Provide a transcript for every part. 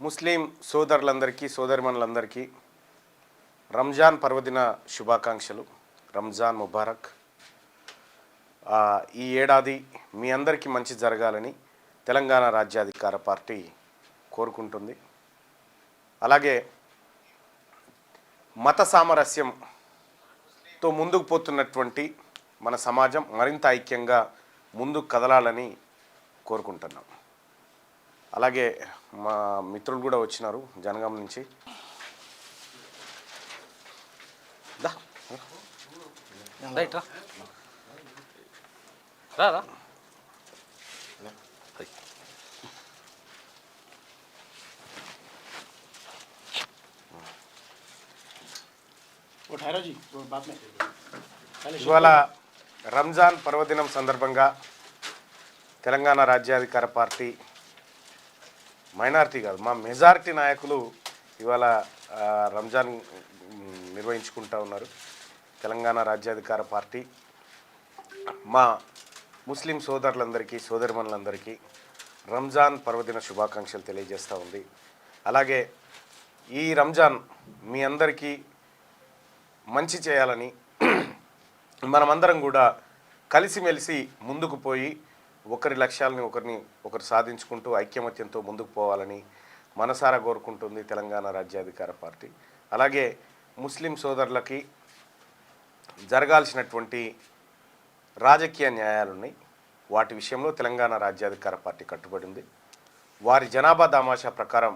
ముస్లిం సోదరులందరికీ సోదరిమణులందరికీ రంజాన్ పర్వదిన శుభాకాంక్షలు. రంజాన్ ముబారక్. ఈ ఏడాది మీ అందరికీ మంచి జరగాలని తెలంగాణ రాజ్యాధికార పార్టీ కోరుకుంటుంది. అలాగే మత సామరస్యంతో ముందుకు పోతున్నటువంటి మన సమాజం మరింత ఐక్యంగా ముందుకు కదలాలని కోరుకుంటున్నాం. అలాగే మా మిత్రులు కూడా వచ్చినారు జనగాం నుంచి. ఇవాళ రంజాన్ పర్వదినం సందర్భంగా తెలంగాణ రాజ్యాధికార పార్టీ మైనారిటీ కాదు, మా మెజారిటీ నాయకులు ఇవాళ రంజాన్ నిర్వహించుకుంటూ ఉన్నారు. తెలంగాణ రాజ్యాధికార పార్టీ మా ముస్లిం సోదరులందరికీ సోదరిమణులందరికీ రంజాన్ పర్వదిన శుభాకాంక్షలు తెలియజేస్తూ ఉంది. అలాగే ఈ రంజాన్ మీ అందరికీ మంచి చేయాలని మనమందరం కూడా కలిసిమెలిసి ముందుకు పోయి ఒకరి లక్ష్యాలని ఒకరు సాధించుకుంటూ ఐక్యమత్యంతో ముందుకు పోవాలని మనసారా కోరుకుంటుంది తెలంగాణ రాజ్యాధికార పార్టీ. అలాగే ముస్లిం సోదరులకి జరగాల్సినటువంటి రాజకీయ న్యాయాలున్నాయి, వాటి విషయంలో తెలంగాణ రాజ్యాధికార పార్టీ కట్టుబడి ఉంది. వారి జనాభా దామాషా ప్రకారం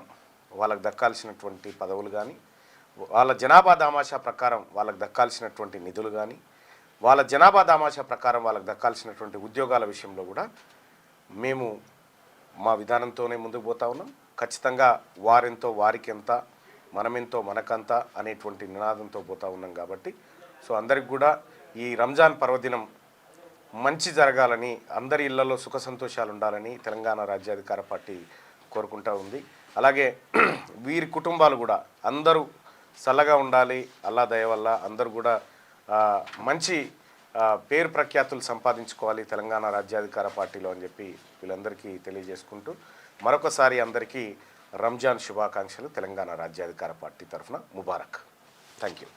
వాళ్ళకు దక్కాల్సినటువంటి పదవులు కానీ, వాళ్ళ జనాభా దామాషా ప్రకారం వాళ్ళకు దక్కాల్సినటువంటి నిధులు కానీ, వాళ్ళ జనాభా దామాషా ప్రకారం వాళ్ళకు దక్కాల్సినటువంటి ఉద్యోగాల విషయంలో కూడా మేము మా విధానంతోనే ముందుకు పోతా ఉన్నాం. ఖచ్చితంగా వారెంతో వారికెంత, మనమెంతో మనకంత అనేటువంటి నినాదంతో పోతా ఉన్నాం. కాబట్టి అందరికి కూడా ఈ రంజాన్ పర్వదినం మంచి జరగాలని, అందరి ఇళ్లలో సుఖ సంతోషాలు ఉండాలని తెలంగాణ రాజ్యాధికార పార్టీ కోరుకుంటూ ఉంది. అలాగే వీరి కుటుంబాలు కూడా అందరూ చల్లగా ఉండాలి, అల్లా దయ వల్ల అందరూ కూడా మంచి పేరు ప్రఖ్యాతులు సంపాదించుకోవాలి తెలంగాణ రాజ్యాధికార పార్టీలో అని చెప్పి వీళ్ళందరికీ తెలియజేసుకుంటూ మరొకసారి అందరికీ రంజాన్ శుభాకాంక్షలు తెలంగాణ రాజ్యాధికార పార్టీ తరఫున ముబారక్. Thank you.